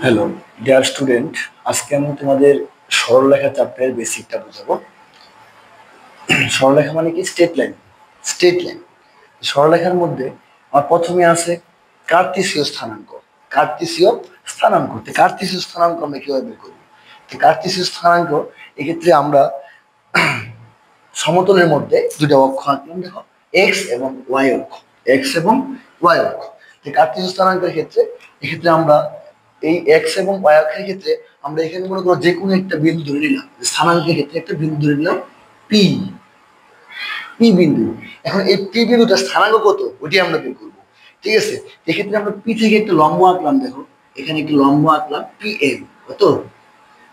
Hello dear student, আজকে আমি তোমাদের সরলরেখা চ্যাপ্টারের বেসিকটা বোঝাবো। সরলরেখা মানে কি? Straight line. স্ট্রেট লাইন সরলরেখার মধ্যে আমার প্রথমে আছে কার্তেশীয় স্থানাঙ্ক। কার্তেশীয় স্থানাঙ্ক কার্তেশীয় স্থানাঙ্ক আমরা কিভাবে বের করবো? কার্তেশীয় স্থানাঙ্ক এক্ষেত্রে আমরা সমতলের মধ্যে দুটো অক্ষ আঁকলাম। দেখো, এক্স এবং ওয়াই অক্ষ। এক্স এবং ওয়াই অক্ষ। কার্তেশীয় স্থানাঙ্কের ক্ষেত্রে এক্ষেত্রে আমরা এই এক্স এবং ওয়াই অক্ষের ক্ষেত্রে আমরা এখানে মনে করো যে কোনো একটা বিন্দু ধরে নিলাম। স্থানাঙ্কের ক্ষেত্রে একটা বিন্দু ধরে নিলাম পি। পি বিন্দু। এখন এই পি বিন্দুটা স্থানাঙ্ক কত ওটি আমরা বের করবো। ঠিক আছে, এক্ষেত্রে আমরা পি থেকে একটা লম্ব আঁকলাম। দেখো, এখানে একটি লম্ব আঁকলাম পি এম। কত?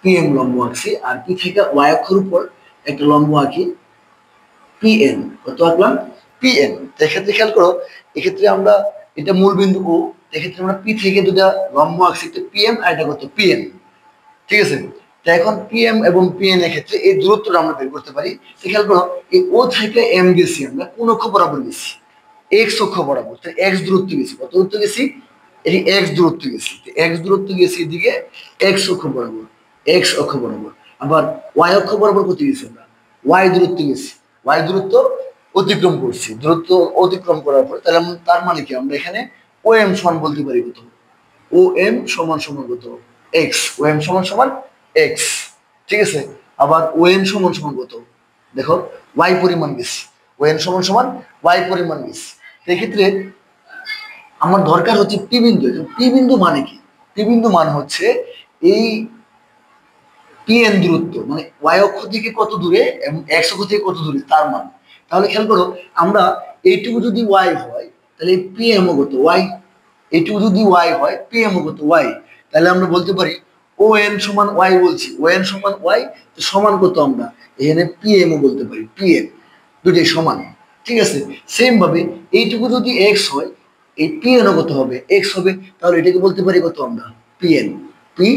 পি এম লম্ব আঁকছি। আর পি থেকে ওয়াই অক্ষের উপর একটা লম্ব আঁকি পিএন। কত আঁকলাম? পিএন। এক্ষেত্রে খেয়াল করো, এক্ষেত্রে আমরা এটা মূল বিন্দু ও। এক্ষেত্রে আমরা পি থেকে দুটা লম্ব আঁকছি, একটা পিএম আর এটা কত? পিএন। ঠিক আছে, তো এখন পিএম এবং পিএন এর ক্ষেত্রে এই দূরত্বটা আমরা বের করতে পারি। খেয়াল করো, এই ও থেকে এম গেছি আমরা কোন অক্ষ বরাবর গেছি? এক্স অক্ষ বরাবর। তো এক্স দূরত্ব গেছি। কত দূরত্ব গেছি? এটি এক্স দূরত্ব গেছি। এক্স দূরত্ব গেছি এদিকে এক্স অক্ষ বরাবর। এক্স অক্ষ বরাবর। আবার ওয়াই অক্ষ বরাবর কত গেছি আমরা? ওয়াই দূরত্ব গেছি। ওয়াই দূরত্ব অতিক্রম করছি। দূরত্ব অতিক্রম করার পর তাহলে তার মানে কি? আমরা এখানে ও এম সমান বলতে পারি কত? ও এম সমান সমান কত? এক্স। ও এম সমান সমান এক্স। ঠিক আছে, আবার ও এম সমান সমান কত? দেখো, ওয়াই পরিমাণ গেছি। ও এম সমান সমান ওয়াই পরিমাণ গেছি। এক্ষেত্রে আমার দরকার হচ্ছে পি বিন্দু। পি বিন্দু মানে কি? পি বিন্দু মানে হচ্ছে এই পি এন দূরত্ব, মানে ওয়াই অক্ষ থেকে কত দূরে এবং এক্স অক্ষ থেকে কত দূরে তার মান। তাহলে খেয়াল করো, আমরা এইটুকু যদি ওয়াই হয় তাহলে পি এম ও কত? ওয়াই। এইটুকু যদি ওয়াই হয় পি এম ও কত? ওয়াই। তাহলে আমরা বলতে পারি ও এন সমান ওয়াই বলছি। ও এন সমান ওয়াই, তো সমান কত? আমরা এখানে পি এম ও বলতে পারি। পি এম দুটোই সমান। ঠিক আছে, সেম ভাবে এইটুকু যদি এক্স হয়, এই পি এন ও কত হবে? এক্স হবে। তাহলে এটাকে বলতে পারি কত আমরা? P N. P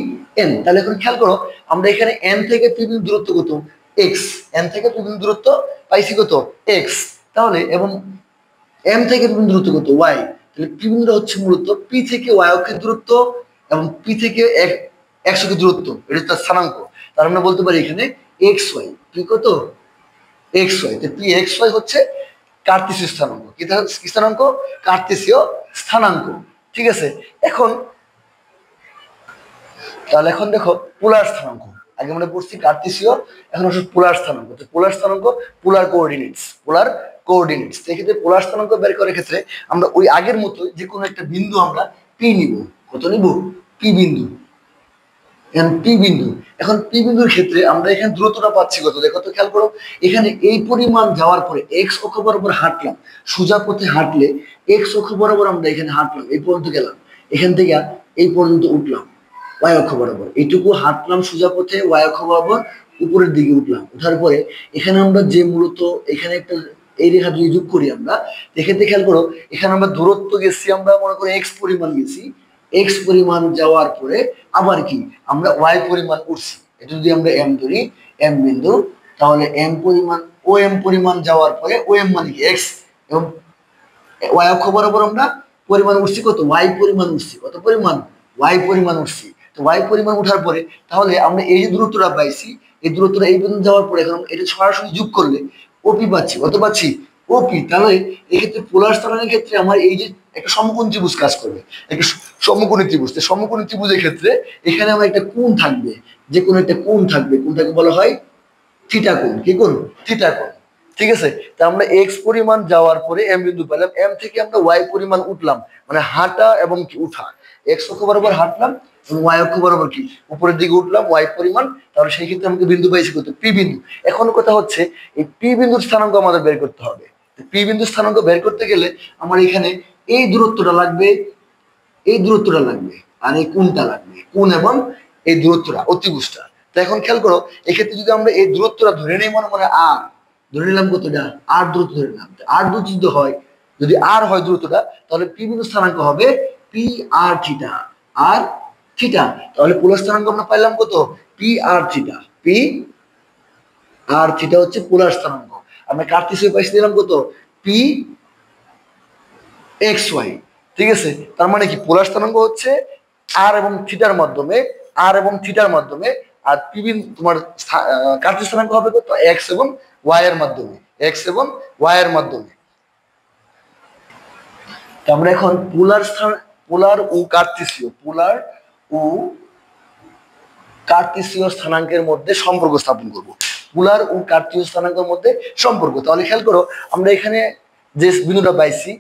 N. তাহলে এখন খেয়াল করো, আমরা এখানে এন থেকে পি বিন্দু দূরত্ব কত? এক্স। এন থেকে পি বিন্দু দূরত্ব পাইছি কত? এক্স। তাহলে এবং এম থেকে পি বিন্দু দূরত্ব কত? ওয়াই। তাহলে পি বিন্দুটা হচ্ছে মূলত পি থেকে ওয়াই অক্ষের দূরত্ব এবং পি থেকে এক্স অক্ষের দূরত্ব, এটা তার স্থানাঙ্ক। তার আমরা বলতে পারি এখানে এক্স ওয়াই। পি কত? X y. তো পি এক্স ওয়াই হচ্ছে কার্তেশীয় স্থানাঙ্ক। কি স্থানাঙ্ক? কার্তেশীয় স্থানাঙ্ক। ঠিক আছে, এখন তাহলে এখন দেখো পোলার স্থানাঙ্ক। আগে আমরা পড়ছি কার্তেশীয়, এখন আসলে পোলার স্থানাঙ্ক। তো পোলার স্থানাঙ্ক, পোলার কোঅর্ডিনেটস। পোলার কোঅর্ডিনেটস। এক্ষেত্রে পোলার স্থানাঙ্ক বের করার ক্ষেত্রে আমরা ওই আগের মতো যে কোনো একটা বিন্দু আমরা পি নিব। কত নিব? পি বিন্দু। পি বিন্দু। এখন পি বিন্দুর ক্ষেত্রে আমরা এখানে দূরত্বটা পাচ্ছি কত? দেখো তো, খেয়াল করো, এখানে এই পরিমাণ যাওয়ার পরে এক্স অক্ষ বরাবর হাঁটলাম। সোজা পথে হাঁটলে এক্স অক্ষ বরাবর আমরা এখানে হাঁটলাম, এই পর্যন্ত গেলাম। এখান থেকে এই পর্যন্ত উঠলাম ওয়াই অক্ষ বরাবর। এইটুকু হাঁটলাম সোজা পথে ওয়াই অক্ষ বরাবর, উপরের দিকে উঠলাম। ওঠার পরে এখানে আমরা যে মূলত এখানে একটা এই রেখা যদি যোগ করি আমরা, এক্ষেত্রে খেয়াল করো, এখানে আমরা দূরত্ব গেছি, আমরা মনে করি এক্স পরিমাণ গেছি। এক্স পরিমাণ যাওয়ার পরে আবার কি আমরা ওয়াই পরিমাণ উঠছি। এটা যদি আমরা এম ধরি, এম বিন্দু, তাহলে এম পরিমাণ ও এম পরিমাণ যাওয়ার পরে ও এম মানে কি? এক্স। এবং ওয়াই অক্ষ বরাবর আমরা পরিমাণ উঠছি কত? ওয়াই পরিমাণ উঠছি। কত পরিমাণ? ওয়াই পরিমাণ উঠছি। তো ওয়াই পরিমাণ উঠার পরে তাহলে আমরা এই যে দূরত্বটা পাইছি, এই দূরত্বটা এই পর্যন্ত যাওয়ার পরে এখন এটা সরাসরি যোগ করলে ওপি পাচ্ছি। কত পাচ্ছি? ওপি। তাহলে এক্ষেত্রে পোলার স্থানাঙ্কের ক্ষেত্রে আমার এই যে একটা সমকোণ ত্রিভুজ কাজ করবে। একটা সমকোণী ত্রিভুজ। সমকোণী ত্রিভুজের ক্ষেত্রে এখানে আমার একটা কোণ থাকবে, যে কোনো একটা কোণ থাকবে। কোণটাকে বলা হয় থিটা কোণ। কি কোণ? থিটা কোণ। ঠিক আছে, তা আমরা এক্স পরিমাণ যাওয়ার পরে এম বিন্দু পেলাম। এম থেকে আমরা ওয়াই পরিমাণ উঠলাম, মানে হাঁটা এবং কি উঠা। এক্স অক্ষ বরাবর হাঁটলাম এবং ওয়াই অক্ষ বরাবর কি উপরের দিকে উঠলাম ওয়াই পরিমাণ। তাহলে সেই ক্ষেত্রে আমাকে বিন্দু পাইছি কত? পি বিন্দু। এখন কথা হচ্ছে এই পি বিন্দুর স্থানাঙ্ক আমাদের বের করতে হবে। পি বিন্দুর স্থানাঙ্ক বের করতে গেলে আমার এখানে এই দূরত্বটা লাগবে, এই দূরত্বটা লাগবে, আর এই কোণটা লাগবে। কোণ এবং এই দূরত্বটা, অতিভুজটা। তো এখন খেয়াল করো, এক্ষেত্রে যদি আমরা এই দূরত্বটা ধরে নিই, মনে মনে আর ধরে নিলাম কতটা? আর দূরত্ব ধরে নিলাম। আর দূরত্ব যদি হয়, যদি আর হয় দূরত্বটা, তাহলে পি বিন্দু স্থানাঙ্ক হবে P r theta. R theta. তাহলে পোলার স্থানাঙ্ক আমরা পাইলাম কত? P r theta. P r theta হচ্ছে পোলার স্থানাঙ্ক। আমরা কার্তেশীয় পাইছি দিলাম কত? P x y. ঠিক আছে, তার মানে কি পোলার স্থানাঙ্ক হচ্ছে আর এবং থিটার মাধ্যমে, আর এবং থিটার মাধ্যমে, আর পি বিন্দু তোমার কার্তেশীয় স্থানাঙ্ক হবে কত এক্স এবং ওয়াই এর মাধ্যমে, এক্স এবং ওয়াই এর মাধ্যমে। আমরা এখন পোলার ও কার্তেশীয়, পোলার ও কার্তেশীয় স্থানাঙ্কের মধ্যে সম্পর্ক স্থাপন করব। পোলার ও কার্তেশীয় স্থানাঙ্কের মধ্যে সম্পর্ক, তাহলে খেয়াল করো আমরা এখানে যে বিন্দুটা পাইছি,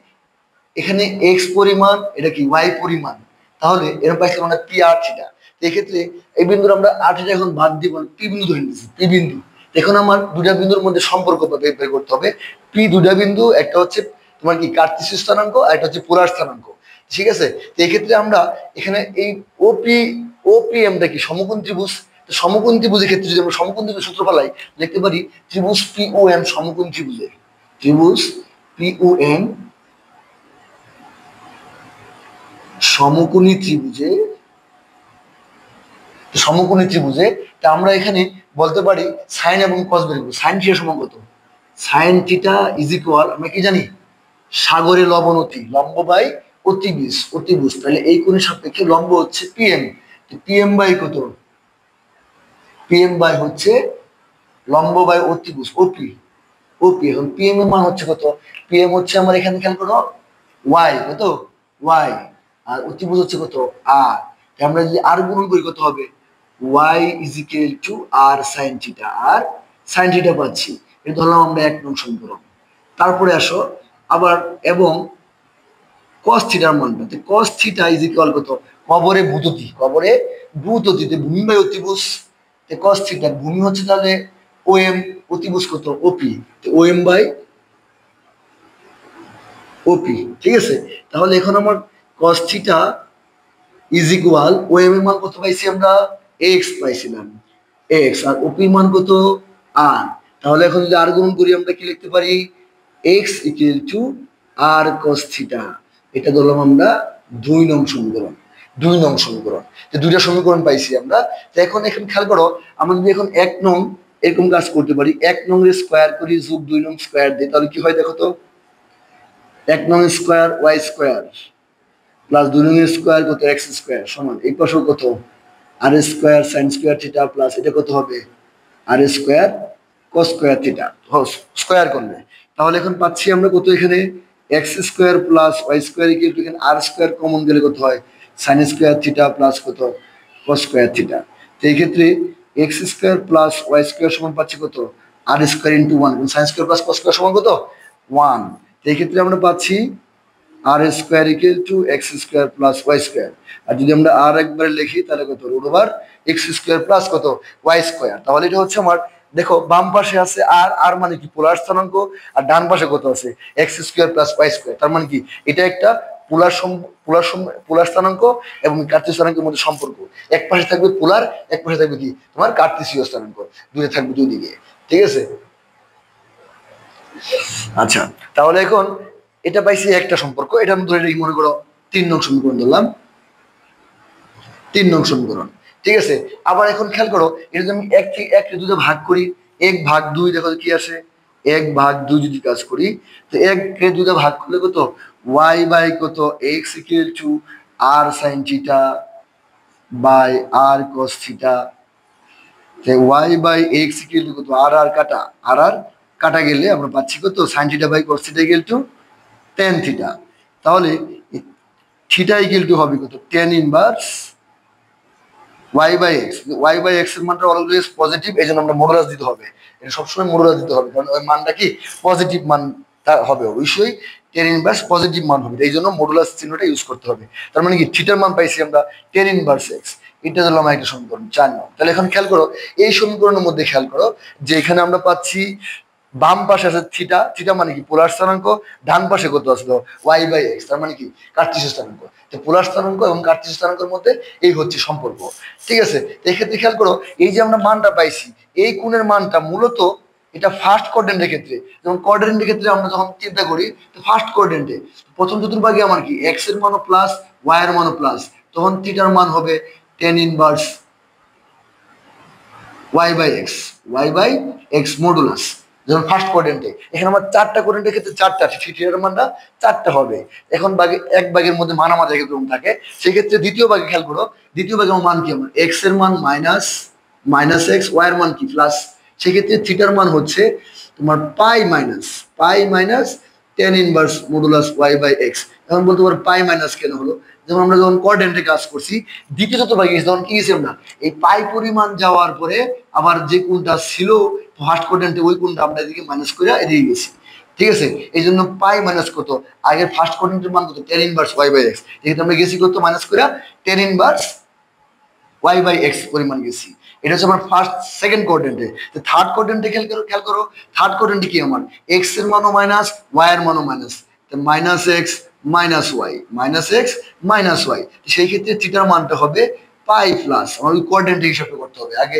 এখানে এক্স পরিমাণ, এটা কি ওয়াই পরিমাণ, তাহলে এরকম পাইছি মানে পি আর থিটা। এক্ষেত্রে এই বিন্দুর আমরা আর থিটা এখন বাদ দিব, পি বিন্দু ধরে নিতেছি, পি বিন্দু। এখন আমার দুটা বিন্দুর মধ্যে সম্পর্ক বের করতে হবে। পি দুটা বিন্দু, একটা হচ্ছে তোমার কি কার্তেশীয় স্থানাঙ্ক আর একটা হচ্ছে পোলার স্থানাঙ্ক, ঠিক আছে। তো এক্ষেত্রে আমরা এখানে এই ওপিএমটা কি সমকোণ ত্রিভুজ, সমকোণ ত্রিভুজের ক্ষেত্রে যদি আমরা সমকোণ ত্রিভুজ সূত্র ফেলাই লিখতে পারি ত্রিভুজ পিওএম সমকোণ ত্রিভুজের, ত্রিভুজ পিওএম সমকোণী ত্রিভুজে, সমকোণী ত্রিভুজে তা আমরা এখানে বলতে পারি সাইন এবং কস বের করব। সাইন থিটা সমান কত, সাইন থিটা ইজ ইকুয়াল আমরা কি জানি সাগরে লবণ অতি, লম্ব বাই অতিভুজ, অতিভুজ, তাহলে এই কোণের সাপেক্ষে লম্ব হচ্ছে পিএম, পিএম বাই কত, পিএম বাই হচ্ছে লম্ব বাই অতিভুজ ওপি, ওপি। এখন পিএম এর মান হচ্ছে কত, পিএম হচ্ছে আমার এখানে খেয়াল করো ওয়াই, কত ওয়াই, আর অতিভুজ হচ্ছে কত আর। আমরা যদি আর গুণন করি কত হবে, y is equal to r sine theta, r sine theta পাচ্ছি, এটা ধরলাম আমরা 1 নং সমীকরণ। তারপরে আসো আবার এবং কস থিটার মানটা, কস থিটা ইজ ইকুয়াল কত, কবরে ভূততি, কবরে ভূততিতে ভূমি বাই অতিভুজ, কস থিটার ভূমি হচ্ছে তাহলে ওএম, অতিভুজ কত ওপি, ওএম বাই ওপি, ঠিক আছে। তাহলে এখন আমার cos theta is equal OM এর মান কত পাইছি আমরা এক্স পাইছিলাম, এক্স, আর ওপির মান কত আর। তাহলে এখন যদি আর গুণন করি আমরা কি লিখতে পারি x equal to r cos theta, এটা ধরলাম আমরা 2 নং সমীকরণ, 2 নং সমীকরণ। তো দুইটা সমীকরণ পাইছি আমরা। তো এখন এখানে খেয়াল করো আমরা যদি এখন 1 নং এরকম কাজ করতে পারি, 1 নং এর স্কয়ার করি যোগ 2 নং স্কয়ার দিই, তাহলে কি হয় দেখো তো, 1 নং স্কয়ার ওয়াই স্কয়ার প্লাস 2 নং স্কয়ার কত এক্স স্কয়ার সমান এই পাশে কত r square sine square theta plus এটা কত হবে r square cos square theta square করলে। তাহলে এখন পাচ্ছি আমরা কত এখানে x square plus Y square equal to এখানে আর স্কয়ার কমন গেলে কত হয় সাইন স্কয়ার থিটা প্লাস কত কস স্কয়ার থিটা। তো এই ক্ষেত্রে এক্স স্কয়ার প্লাস ওয়াই স্কয়ার সমান পাচ্ছি কত r square into 1, sine square plus cos square সমান কত 1। তো এই ক্ষেত্রে আমরা পাচ্ছি r square equal to x square plus Y square, আর যদি আমরা আর একবার লিখি তাহলে কত root over x square plus কত ওয়াই স্কয়ার। তাহলে এটা হচ্ছে আমার দেখো বাম পাশে আছে আর, আর মানে কি পোলার স্থানাঙ্ক, আর ডান পাশে কত আছে x square plus Y square, তার মানে কি এটা একটা পোলার স্থানাঙ্ক এবং কার্তেশীয় স্থানাঙ্কের মধ্যে সম্পর্ক। এক পাশে থাকবে পোলার, এক পাশে থাকবে কি তোমার কার্তেশীয় স্থানাঙ্ক, দূরে থাকবে দুই দিকে, ঠিক আছে। আচ্ছা তাহলে এখন এটা পাইছি একটা সম্পর্ক, এটা আমি ধরে রেখে মনে করো 3 নং সমীকরণ ধরলাম, 3 নং সমীকরণ, ঠিক আছে। আবার এখন খেয়াল করো এটা যদি আমি 1 থেকে 1 দুটো ভাগ করি, 1 ভাগ 2 দেখো কি আসে 1 ভাগ 2 যদি কাজ করি তো 1 কে 2 ভাগ করলে কত y বাই কত x equal to r sin theta by r cos theta, তো y by x equal to কত r কাটা r কাটা গেলে আমরা পাচ্ছি কত sin theta by cos theta equal to tan theta. তাহলে থিটা ইকুয়াল টু হবে কত tan inverse y by x, y by x এর মানটা অলওয়েজ পজিটিভ, এইজন্য আমরা মডুলাস দিতে হবে, এটা সবসময় মডুলাস দিতে হবে কারণ ওই মানটা কি পজিটিভ মান হবে, অবশ্যই tan ইনভার্স পজিটিভ মান হবে, এইজন্য মডুলাস চিহ্নটা ইউজ করতে হবে। তার মানে কি থিটার মান পাইছি আমরা tan ইনভার্স x, এটা হলো আমার একটা সমীকরণ 4 নং। তাহলে এখন খেয়াল করো এই সমীকরণের মধ্যে খেয়াল করো যে এখানে আমরা পাচ্ছি বাম পাশে আছে থিটা, থিটা মানে কি পোলার স্থানাঙ্ক, ডান পাশে কত আছে y বাই x, তার মানে কি কার্তেশীয় স্থানাঙ্ক। তো পোলার স্থানাঙ্ক এবং কার্তেশীয় স্থানাঙ্কের মধ্যে এই হচ্ছে সম্পর্ক, ঠিক আছে। এই ক্ষেত্রে খেয়াল করো এই যে আমরা মানটা পাইছি এই কোণের মানটা মূলত এটা ফার্স্ট কোয়াড্রেন্টের ক্ষেত্রে, যেমন কোয়াড্রেন্টের ক্ষেত্রে আমরা যখন চিন্তা করি তো ফার্স্ট কোয়াড্রেন্টে প্রথম চতুর্ভাগে আমার কি x এর মানও প্লাস y এর মানও প্লাস, তখন থিটার মান হবে tan inverse y by x, y by x modulus, যেমন ফার্স্ট কোয়াড্রেন্টে এখানে আমার 4টা কোয়াড্রেন্টের ক্ষেত্রে 4টা আছে, থিটার মানটা 4টা হবে। এখন এক ভাগের মধ্যে মানামাঝি এরকম থাকে, সেক্ষেত্রে দ্বিতীয় ভাগে খেয়াল করো, দ্বিতীয় ভাগে আমার মান কি, আমার এক্স এর মান মাইনাস এক্স, ওয়াই এর মান কি প্লাস, সেক্ষেত্রে থিটার মান হচ্ছে তোমার pi minus tan inverse modulus y by x. এখন বলতে পারো পাই মাইনাস কেন হলো, যেমন আমরা যখন কোয়াড্রেন্টে কাজ করছি দ্বিতীয় চতুর্ভাগে গেছি তখন কি গেছিলাম না, এই পাই পরিমাণ যাওয়ার পরে আবার যে কোণটা ছিল ফার্স্ট কোয়াড্রেন্টে ওই কোণটা আমরা এদিকে মাইনাস করে এদিকে গেছি, ঠিক আছে। এই জন্য পাই মাইনাস কত, আগের ফার্স্ট কোয়াড্রেন্টের মান কত, tan inverse y by x, এক্ষেত্রে আমরা গেছি কত মাইনাস করে tan inverse y by x পরিমাণ গেছি। এটা হচ্ছে আমার সেকেন্ড কোয়াড্রেন্টে। থার্ড কোয়াড্রেন্টে খেয়াল করো থার্ড কোয়াড্রেন্টে কি, আমার এক্স এর মানও মাইনাস, ওয়াই এর মানও minus, minus x minus y, সেই ক্ষেত্রে থিটার মানটা হবে পাই প্লাস, আমার ওই কোয়াড্রেন্টে হিসাবে করতে হবে। আগে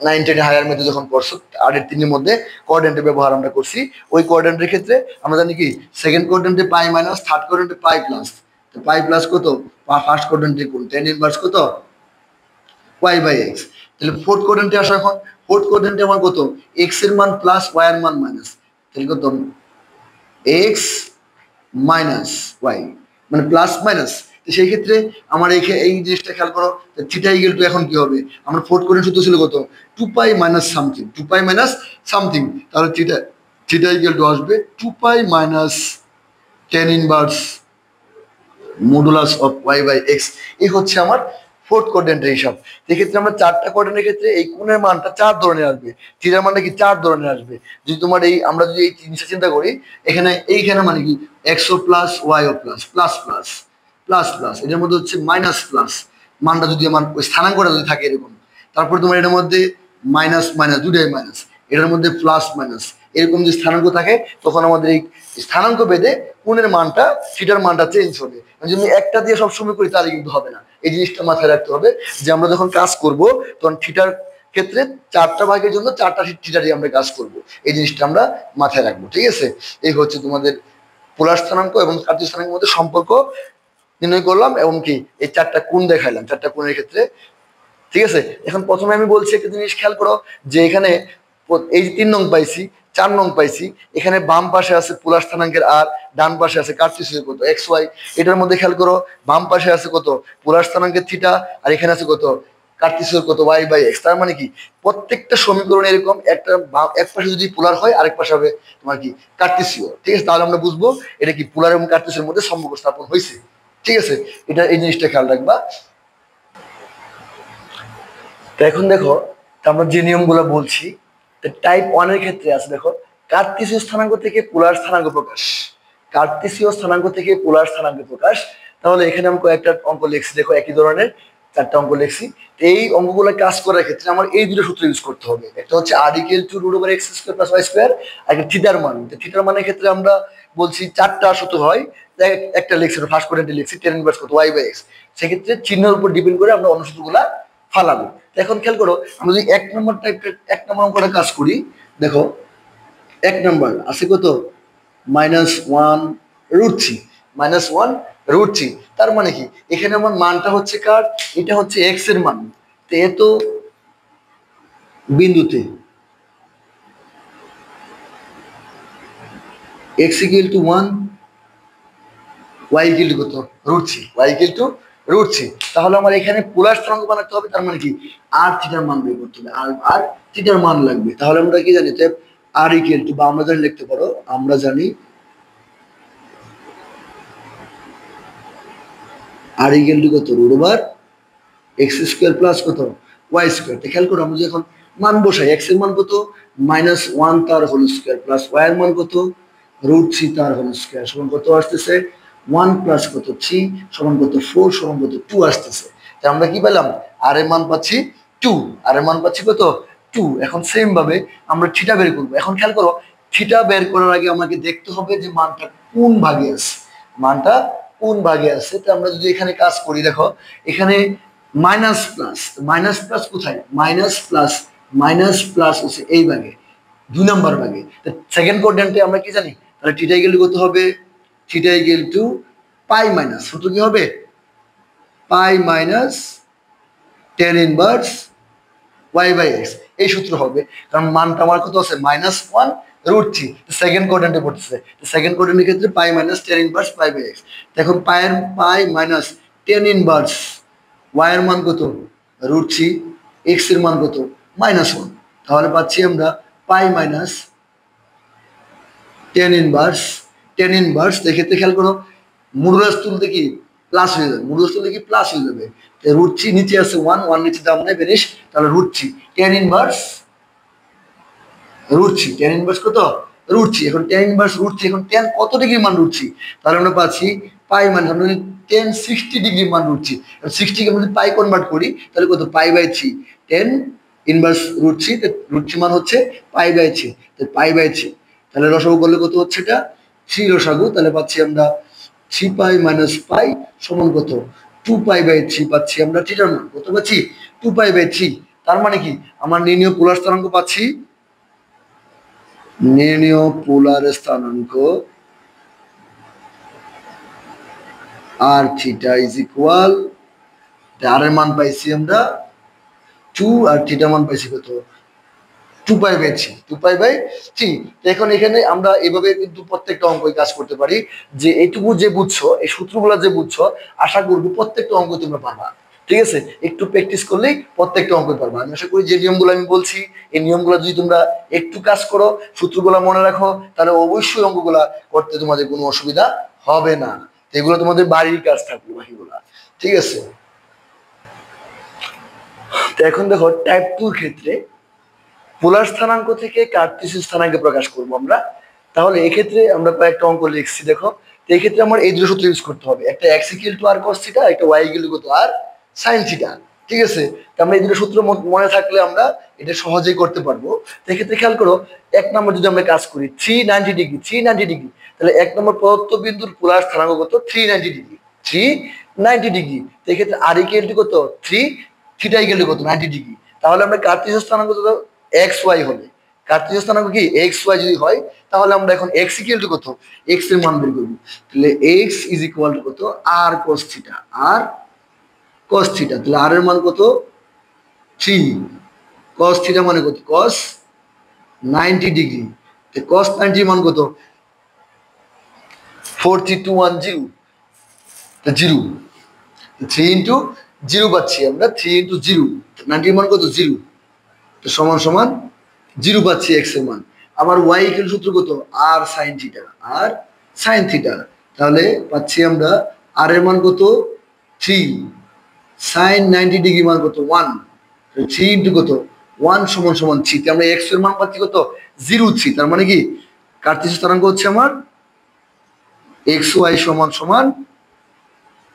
9-10 হায়ার মধ্যে যখন পড়ছো 8-3 মধ্যে কোয়াড্রেন্টের ব্যবহার আমরা করছি, ওই কোয়াড্রেন্টের ক্ষেত্রে আমরা জানি কি সেকেন্ড কোয়াড্রেন্টে পাই মাইনাস, থার্ড কোয়াড্রেন্টে পাই প্লাস। পাই প্লাস কত, ফার্স্ট কোয়াড্রেন্টে কোন টেন ইনভার্স কত ওয়াই বাই এক্স। তাহলে ফোর্থ কোয়াড্রেন্টে আসো, এখন ফোর্থ কোয়াড্রেন্টে আমার কত, এক্স এর মান প্লাস ওয়াই এর মান মাইনাস, তাহলে কত এক্স মাইনাস ওয়াই, মানে প্লাস মাইনাস। তো সেই ক্ষেত্রে আমার এই জিনিসটা খেয়াল করো, থিটা ইকুয়াল টু এখন কি হবে, আমার ফোর্থ কোয়াড্রেন্ট সূত্র ছিল কত, 2 পাই মাইনাস সামথিং, তাহলে থিটা ইকুয়াল টু আসবে 2 pi minus tan inverse modulus of y by x. এই হচ্ছে আমার ফোর্থ কোয়াড্রেন্টের হিসাব। এক্ষেত্রে আমরা 4টা কোয়াড্রেন্টের ক্ষেত্রে এই কোণের মানটা 4 ধরনের আসবে, থিটার মানটা কি 4 ধরনের আসবে। যদি তোমার আমরা যদি এই জিনিসটা চিন্তা করি, এইখানে মানে কি এক্সও প্লাস ওয়াইও প্লাস, এটার মধ্যে হচ্ছে মাইনাস প্লাস মানটা যদি আমার ওই স্থানাঙ্কটা যদি থাকে এরকম, তারপর তোমার এটার মধ্যে মাইনাস দুটাই মাইনাস, এটার মধ্যে প্লাস মাইনাস, এরকম যে স্থানাঙ্ক থাকে তখন আমাদের এই স্থানাঙ্ক ভেদে কোণের মানটা থিটার মানটা চেঞ্জ হবে। যদি একটা দিয়ে সবসময় করি তাহলে কিন্তু হবে না, এই জিনিসটা মাথায় রাখতে হবে যে আমরা যখন কাজ করব তখন থিটার ক্ষেত্রে 4টা ভাগের জন্য 4টা থিটা দিয়ে আমরা কাজ করব, এই জিনিসটা আমরা মাথায় রাখবো, ঠিক আছে। এই হচ্ছে তোমাদের পোলার স্থানাঙ্ক এবং কার্যীয় স্থানাঙ্কের মধ্যে সম্পর্ক নির্ণয় করলাম, এবং কি এই 4টা কোণ দেখাইলাম 4টা কোণের ক্ষেত্রে, ঠিক আছে। এখন প্রথমে আমি বলছি একটা জিনিস খেয়াল করো, যে এখানে এই 3 নং পাইছি 4 নং পাইছি, এখানে বাম পাশে আছে পোলার স্থানাঙ্কের আর, ডান পাশে আছে কার্টেসীয় কত এক্স ওয়াই। এটার মধ্যে খেয়াল করো বাম পাশে আছে কত পোলার স্থানাঙ্কের থিটা, আর এখানে আছে কত কার্টেসীয় কত ওয়াই বাই এক্স। তার মানে কি প্রত্যেকটা সমীকরণ এরকম একটা এক পাশে যদি পোলার হয় আরেক পাশে হবে তোমার কি কার্টেসীয়, ঠিক আছে। তাহলে আমরা বুঝবো এটা কি পোলার এবং কার্টেসীয়ের মধ্যে সম্পর্ক স্থাপন হয়েছে, ঠিক আছে। এই জিনিসটা খেয়াল রাখবা। তো এখন দেখো আমরা যে নিয়মগুলো বলছি, টাইপ 1 এর ক্ষেত্রে আছে, দেখো কার্টেসীয় স্থানাঙ্ক থেকে পোলার স্থানাঙ্ক প্রকাশ। তাহলে এখানে আমি কয়েকটা অঙ্ক লিখছি, দেখো একই ধরনের 4টা অঙ্ক লিখছি। এই অঙ্কগুলো কাজ করার ক্ষেত্রে আমার এই দুটো সূত্র ইউজ করতে হবে, একটা হচ্ছে r equal to root over x square plus y square, আর একটা থিটার মান। থিটার মানের ক্ষেত্রে আমরা বলছি 4টা সূত্র হয়, একটা লিখছি ফার্স্ট কোয়াড্রেন্টে লিখছি tan ইনভার্স কত y বাই x, সেক্ষেত্রে চিহ্নের উপর ডিপেন্ড করে আমরা অন্য সূত্রগুলা ফালাবো। এখন খেয়াল করো আমরা যদি 1 নম্বর অঙ্কটা কাজ করি, দেখো 1 নম্বর আছে কত -1√3, তার মানে কি এখানে আমার মানটা হচ্ছে কার, এটা হচ্ছে এক্স এর মান, তো এ তো বিন্দুতে x equal two 1, y equal to কত √3, তাহলে আমার এখানে পোলার স্থানাঙ্ক বানাতে হবে, তার মানে কি আর থিটার মান বের করতে হবে, আর থিটার মান লাগবে। তাহলে আমরা কি জানি, আর ইকুয়াল টু, বা আমরা জানি লিখতে পারো, আমরা জানি আর ইকুয়াল টু কত root over x square plus কত ওয়াই স্কোয়ার। খেয়াল করো আমরা যখন মান বসাই, এক্স এর মান কত -1 তার হোল স্কোয়ার প্লাস ওয়াই এর মান কত √3 তার হোল স্কোয়ার সমান কত আসতেছে 1 প্লাস কত 3 সমান কত 4 সমান কত 2 আসতেছে। তাই আমরা কি পেলাম, আর এর মান পাচ্ছি 2, আর এর মান পাচ্ছি কত 2। এখন সেম ভাবে আমরা থিটা বের করবো। এখন খেয়াল করো থিটা বের করার আগে আমাকে দেখতে হবে যে মানটা কোন ভাগে আছে, তো আমরা যদি এখানে কাজ করি, দেখো এখানে মাইনাস প্লাস কোথায়, মাইনাস প্লাস হচ্ছে এই ভাগে 2 নম্বর ভাগে। সেকেন্ড কোয়াড্রেন্টে আমরা কি জানি, তাহলে থিটা ইকুয়াল কত হবে, theta equal to pi minus, সূত্র কি হবে pi minus tan inverse y by x, এই সূত্র হবে, কারণ মানটা আমার কত আছে -1 √3 সেকেন্ড কোয়াড্রেন্টে পড়তেছে। সেকেন্ড কোয়াড্রেন্টের ক্ষেত্রে pi minus tan inverse pi by x. এখন pi minus tan inverse y এর মান কত √3, এক্স এর মান কত -1। তাহলে পাচ্ছি আমরা পাই মাইনাস টেন ইনভার্স এক্ষেত্রে খেয়াল করো মূলরাশ তুলতে কি প্লাস হয়ে যাবে, মূলরাশ তুলতে কি প্লাস হয়ে যাবে। √3 নিচে আছে 1 নিচে দাম নেই বেরিশ, তাহলে √3 টেন ইনভার্স √3 টেন ইনভার্স কত √3। এখন টেন ইনভার্স √3, এখন টেন কত ডিগ্রি মান √3, তাহলে আমরা পাচ্ছি পাই মান আমরা টেন 60 ডিগ্রি মান √3। 60 কে আমরা যদি পাই কনভার্ট করি তাহলে কত পাই বাই 3, টেন ইনভার্স √3, √3 মান হচ্ছে পাই বাই 3, পাই বাই 3। তাহলে রসাগু করলে কত হচ্ছে এটা 3 রসাগু, তাহলে পাচ্ছি আমরা 3 পাই মাইনাস পাই সমান কত 2 পাই বাই 3 পাচ্ছি আমরা থিটার মান কত পাচ্ছি 2 পাই বাই 3। তার মানে কি আমার নির্ণীয় পোলার স্থানাঙ্ক পাচ্ছি, নির্ণীয় পোলার স্থানাঙ্ক আর থিটা ইজ ইকুয়াল, আর এর মান পাইছি আমরা 2 আর থিটা মান পাইছি কত 2 পাই বাই 3, 2 পাই বাই 3। এখন এখানে আমরা এভাবে কিন্তু প্রত্যেকটা অঙ্কই কাজ করতে পারি, যে এইটুকু যে বুঝছো এই সূত্রগুলো যে বুঝছো আশা করবো প্রত্যেকটা অঙ্ক তোমরা পারবা। ঠিক আছে, একটু প্র্যাকটিস করলেই প্রত্যেকটা অঙ্ক পারবা। আমি আশা করি যে নিয়মগুলো আমি বলছি এই নিয়মগুলো যদি তোমরা একটু কাজ করো, সূত্রগুলো মনে রাখো, তাহলে অবশ্যই অঙ্কগুলা করতে তোমাদের কোনো অসুবিধা হবে না। এগুলো তোমাদের বাড়ির কাজ থাকবে বাকিগুলা। ঠিক আছে, তো এখন দেখো টাইপ 2 ক্ষেত্রে পোলার স্থানাঙ্ক থেকে কার্টেসীয় স্থানাঙ্কে প্রকাশ করবো আমরা। তাহলে এক্ষেত্রে আমরা কয়েকটা অঙ্ক লিখছি দেখো। তো এই ক্ষেত্রে আমার এই দুটো সূত্র ইউজ করতে হবে, একটা x equal to r cos theta, একটা y equal to r sin theta. ঠিক আছে, তো আমরা এই দুটো সূত্র মনে থাকলে আমরা এটা সহজেই করতে পারবো। তো এক্ষেত্রে খেয়াল করো এক নম্বর যদি আমরা কাজ করি 390 ডিগ্রি, তাহলে এক নম্বর প্রদত্ত বিন্দুর পোলার স্থানাঙ্ক কত 390 ডিগ্রি। তো এক্ষেত্রে আর ইকুয়াল টু কত 3, থিটা ইকুয়াল টু কত 90 ডিগ্রি। তাহলে আমরা কার্টেসীয় স্থানাঙ্ক কত এক্স ওয়াই হলে, কার্টেসীয় স্থানাঙ্ক কি এক্স ওয়াই যদি হয়, তাহলে আমরা এখন এক্স ইকুয়াল টু কত এক্স এর মান বের করব। তাহলে এক্স ইজ ইকুয়াল টু কত আর cos theta, r cos theta. তাহলে আর এর মান কত 3, cos থিটা মানে কত cos 90 ডিগ্রি। তো cos 90 মান কত 4210, তো 0, 3 ইন্টু 0 পাচ্ছি আমরা, 3 ইন্টু 0, 90 মান কত 0, তো সমান সমান 0 পাচ্ছি এক্স এর মান। আবার ওয়াই ইকুয়াল সূত্র কত আর sine theta, r sine theta. তাহলে পাচ্ছি আমরা আর এর মান কত 3, সাইন 90 ডিগ্রি মান কত 1, 3 ইন্টু কত 1 সমান সমান 3। আমরা এক্স এর মান পাচ্ছি কত 0.3। তার মানে কি কার্টেসীয় স্থানাঙ্ক হচ্ছে আমার এক্স ওয়াই সমান সমান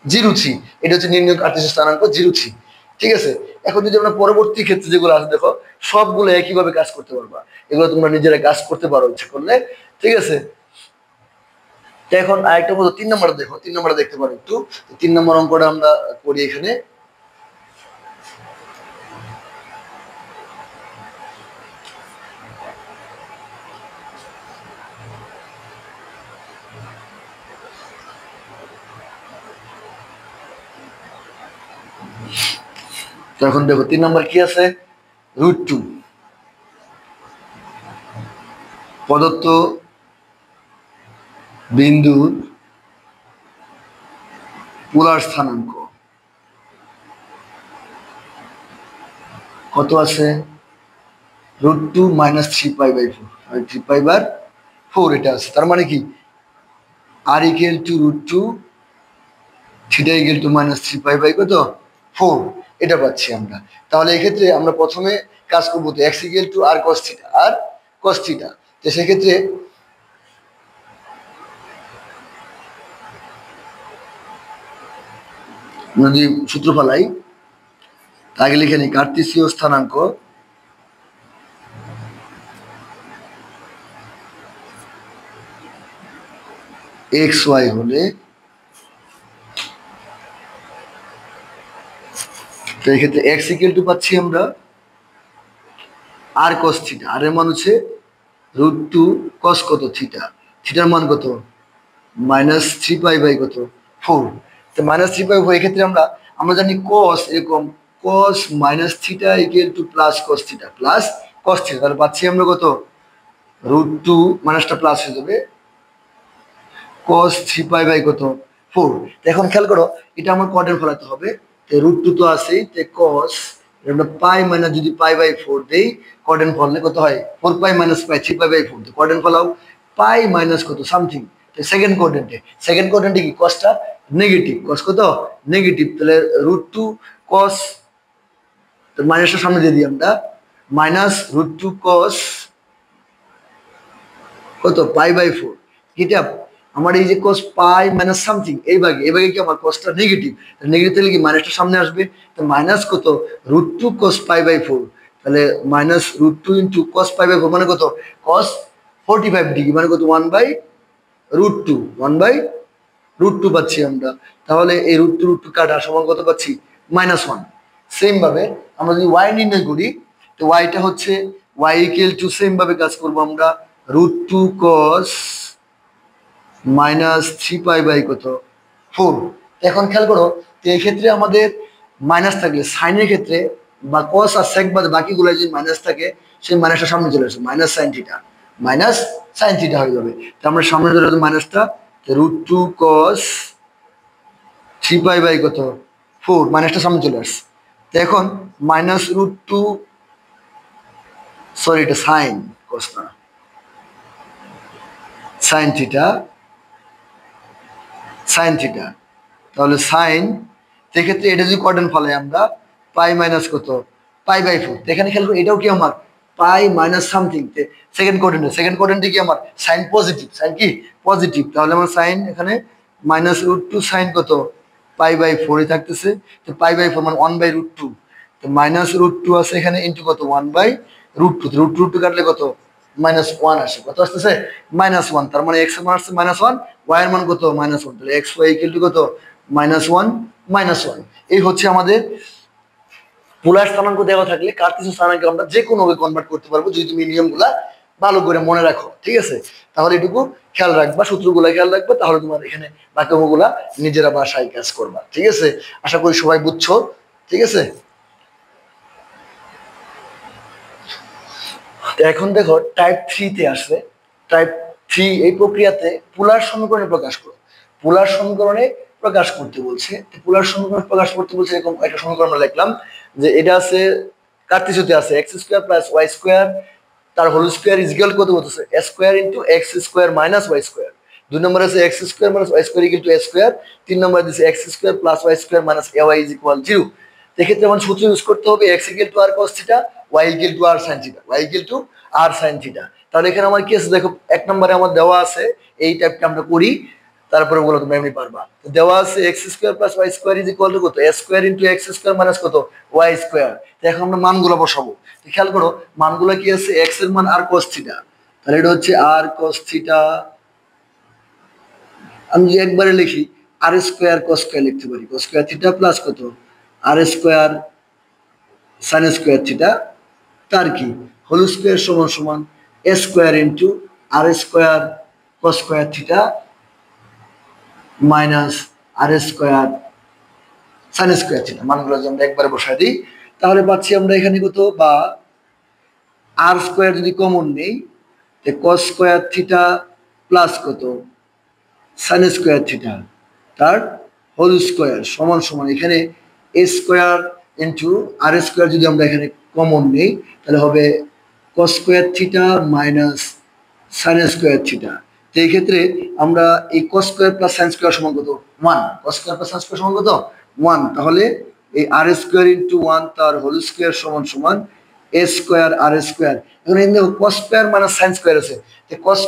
0.3। এটা হচ্ছে নির্ণয় কার্টেসীয় স্থানাঙ্ক 0.3। ঠিক আছে, এখন যদি আমরা পরবর্তী ক্ষেত্রে যেগুলো আছে দেখো সবগুলো একইভাবে কাজ করতে পারবা, এগুলো তোমরা নিজেরা কাজ করতে পারো ইচ্ছা করলে। ঠিক আছে, তো এখন আরেকটা বলতো 3 নম্বর দেখো, 3 নম্বর দেখতে পারো একটু। 3 নম্বর অঙ্কটা আমরা করি এখানে। তো এখন দেখো 3 নম্বর কি আছে √2 প্রদত্ত বিন্দুর পোলার স্থানাঙ্ক কত আছে √2 মাইনাস 3π/4, 3π/4 এটা আছে। তার মানে কি r equal to √2, theta equal to minus 3π/4 এটা পাচ্ছি আমরা। তাহলে এক্ষেত্রে আমরা প্রথমে কাজ করবো তো x equal to r cos theta, r cos theta. তো সেক্ষেত্রে যদি সূত্র ফেলাই আগে লিখে নিই, কার্টেসীয় স্থানাঙ্ক এক্স ওয়াই হলে, তো এক্ষেত্রে এক্স ইকুয়াল টু পাচ্ছি আমরা আর cos থিটা, আর এর মান হচ্ছে √2 cos কত থিটা, থিটার মান কত মাইনাস 3π/4। তো মাইনাস 3π/4 এক্ষেত্রে আমরা জানি cos এরকম cos minus theta equal two plus cos theta, plus cos theta. তাহলে পাচ্ছি আমরা কত √2 মাইনাসটা প্লাস হয়ে যাবে cos 3 পাই বাই কত 4। এখন খেয়াল করো এটা আমার কোয়াড্রেন্ট ফলাতে হবে, √2 তো আছেই, cos আমরা পাই মাইনাস যদি পাই বাই 4 দেই কোয়াড্রেন্ট ফললে কত হয় 4 pi minus pi 3 pi by 4, quadrant ফলাও পাই মাইনাস কত সামথিং। সেকেন্ড কোয়াড্রেন্টে কি কসটা নেগেটিভ, কস কত নেগেটিভ, তাহলে √2 cos মাইনাসটা সামনে দিয়ে দিই আমরা মাইনাস √2 cos কত পাই বাই 4। এটা আমার এই যে cos পাই মাইনাস সামথিং এই ভাগে কি আমার কসটা নেগেটিভ, তাহলে কি মাইনাসটা সামনে আসবে, তো মাইনাস কত √2 cos পাই বাই 4, তাহলে minus √2 into cos pi by 4 মানে কত cos 45 ডিগ্রি মানে কত 1/√2 পাচ্ছি আমরা। তাহলে এই √2 কাটা সমান কত পাচ্ছি -1। সেম ভাবে আমরা যদি y নির্ণয় করি তো yটা হচ্ছে y ইকুয়াল টু সেম ভাবে কাজ করব আমরা √2 cos -3 পাই বাই কত 4। এখন খেয়াল করো তো এই ক্ষেত্রে আমাদের মাইনাস থাকলে সাইনের ক্ষেত্রে বা cos আর sec বাদে বাকিগুলো যদি মাইনাস থাকে সেই মাইনাসটা সামনে চলে আসে মাইনাস sin থিটা হয়ে যাবে। তো আমরা সামনে চলে আসবে মাইনাসটা, √2 cos 3 পাই বাই কত 4 মাইনাসটা সামনে চলে আসছে। তো এখন মাইনাস √2 সরি এটা সাইন cos না sin থিটা, তাহলে সাইন সেক্ষেত্রে এটা যদি কোয়াড্রেন্ট ফলাই আমরা পাই মাইনাস কত পাই বাই 4। এখানে খেয়াল করি এটাও কি আমার পাই মাইনাস সামথিং, সেকেন্ড কোয়াড্রেন্টে কি আমার সাইন কি পজিটিভ, তাহলে আমার সাইন এখানে মাইনাস √2 সাইন কত পাই বাই 4 থাকতেছে, তো পাই বাই 4 মানে 1/√2, তো মাইনাস √2 আছে এখানে ইন্টু কত 1/√2, √2 কাটলে কত -1 আসে, কত আসতেছে -1, তার মানে x এর মান আসছে -1, y এর মান কত -1, তাহলে xy কত -1 এই হচ্ছে আমাদের পোলার স্থানাঙ্ক দেওয়া থাকলে কার্তেশীয় স্থানাঙ্কে আমরা যে কোনো ভাবে কনভার্ট করতে পারবো যদি তুমি নিয়মগুলা ভালো করে মনে রাখো, ঠিক আছে। তাহলে এটুকু খেয়াল রাখবা, সূত্রগুলা খেয়াল রাখবা, তাহলে তোমার এখানে বাক্যগুলা নিজেরা বাসায় কাজ করবা, ঠিক আছে। আশা করি সবাই বুঝছো, ঠিক আছে। এখন দেখো টাইপ 3 তে আসবে। টাইপ 3 এই প্রক্রিয়াতে পোলার সমীকরণে প্রকাশ করো। পোলার সমীকরণে প্রকাশ করতে বলছে, পোলার সমীকরণ প্রকাশ করতে বলছে এরকম একটা সমীকরণ আমরা লিখলাম যে এটা আছে কার্তেশীয়তে আছে x² + y² তার হোল স্কয়ার ইজ ইকুয়াল কত বলতেছে a² * x² - y²। দুই নম্বরে আছে x² - y² = a², তিন নম্বরে দিছে x² + y² - ay = 0। এক্ষেত্রে আমার সূত্র ইউজ করতে হবে x = r cos θ, y = r sin θ, y = r sin θ। তাহলে এখানে আমার কি আছে দেখো, এক নম্বরে আমার দেওয়া আছে এই টাইপটা আমরা করি, তারপরে ওগুলো তোমরা এমনি পারবা। তো দেওয়া আছে x² + y² = কত a² * x² - কত y²। তো এখন আমরা মানগুলো বসাবো। তো খেয়াল করো মানগুলো কি আছে, x এর মান r cos θ, তাহলে এটা হচ্ছে r cos θ। আমি যদি একবারে লিখি r² cos² লিখতে পারি, cos² θ প্লাস কত r² sin² θ, তার কি হোল স্কয়ার সমান সমান a² * r² cos² θ minus r² sin² θ। মানগুলো যদি আমরা একবারে বসাই দিই তাহলে পাচ্ছি আমরা এখানে কত, বা r² যদি কমন নেই cos² θ প্লাস কত sin² θ তার হোল স্কয়ার সমান সমান এখানে a² * r² যদি আমরা এখানে কমন নেই তাহলে হবে cos² θ মাইনাস sin² θ। তো এই ক্ষেত্রে আমরা এই cos² + sin² সমান কত 1, cos² + sin² সমান কত 1, তাহলে এই r² * 1 তার হোল স্কয়ার সমান সমান a² r²। এখন এই দেখো cos² - sin² আছে, তো cos²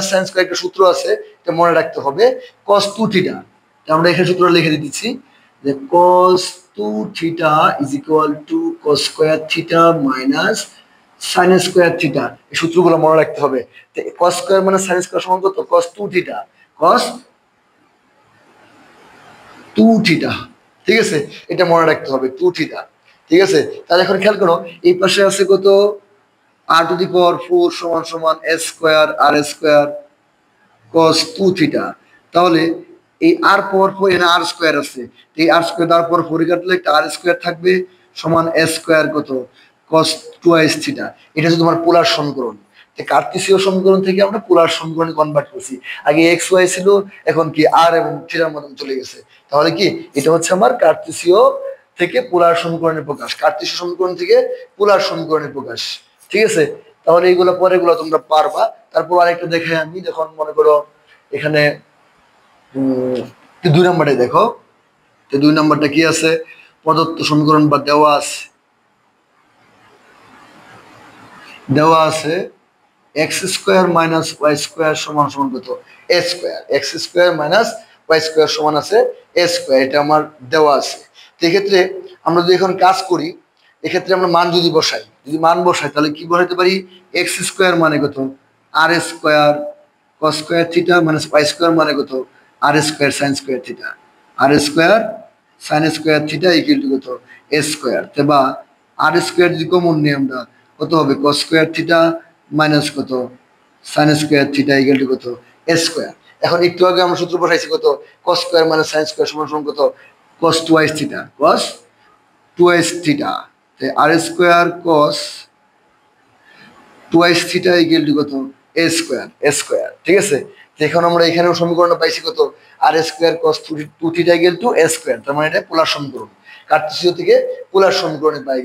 - sin² একটা সূত্র আছে, এটা মনে রাখতে হবে cos 2 θ। আমরা এখানে সূত্রটা লিখে দিচ্ছি যে cos 2 θ = cos² θ মাইনাস sin² θ। এই সূত্রগুলো মনে রাখতে হবে। তো cos² - sin² সমান কত cos 2 θ, cos 2 θ, ঠিক আছে, এটা মনে রাখতে হবে 2 θ, ঠিক আছে। তাহলে এখন খেয়াল করো এই পাশে আছে কত r⁴ সমান সমান a² r² cos 2 θ। তাহলে এই r⁴ এখানে r² আছে, এই r² তার পর 4 কাটলে একটা r² থাকবে সমান a² কত cos 2 θ। এটা হচ্ছে তোমার পোলার সমীকরণ। কার্তেশীয় সমীকরণ থেকে আমরা পোলার সমীকরণে কনভার্ট করছি। আগে এক্স ওয়াই ছিল, এখন কি আর এবং থিটার মতন চলে গেছে। তাহলে কি এটা হচ্ছে আমার কার্তেশীয় থেকে পোলার সমীকরণের প্রকাশ, কার্তেশীয় সমীকরণ থেকে পোলার সমীকরণের প্রকাশ। ঠিক আছে, তাহলে এইগুলো পরেগুলো তোমরা পারবা। তারপর আরেকটা দেখে আমি, যখন মনে করো এখানে 2 নম্বরে দেখো, 2 নম্বরটা কি আছে, প্রদত্ত সমীকরণ বা দেওয়া আছে x square minus y square সমান সমান কত, a square. X square minus y square সমান আছে এ স্কোয়ার, এটা আমার দেওয়া আছে। তো এক্ষেত্রে আমরা যদি এখন কাজ করি, এক্ষেত্রে আমরা মান যদি বসাই, তাহলে কি বসাইতে পারি, এক্স স্কোয়ার মানে কত, আর square cos square theta minus y square মানে কত, আর square sine square theta, r square sine square theta equal to কত, এ স্কোয়ার। বা আর স্কোয়ার যদি কমন নিই আমরা, কত হবে, কস স্কোয়ার থিটা মাইনাস কত, sign square theta equal to কত, এ স্কোয়ার। এখন একটু আগে আমরা সূত্র বসাইছি কত, cos square minus sine square সমান সমান কত, cos twice theta, cos twice theta. R square cos twice theta equal to কত, এ স্কোয়ার, ঠিক আছে। এখন আমরা এখানেও সমীকরণটা পাইছি কত, আর square cos two theta equal to a square. তার মানে এটা পোলার সমীকরণ, কার্তেশীয় থেকে পোলার সমীকরণে পাই।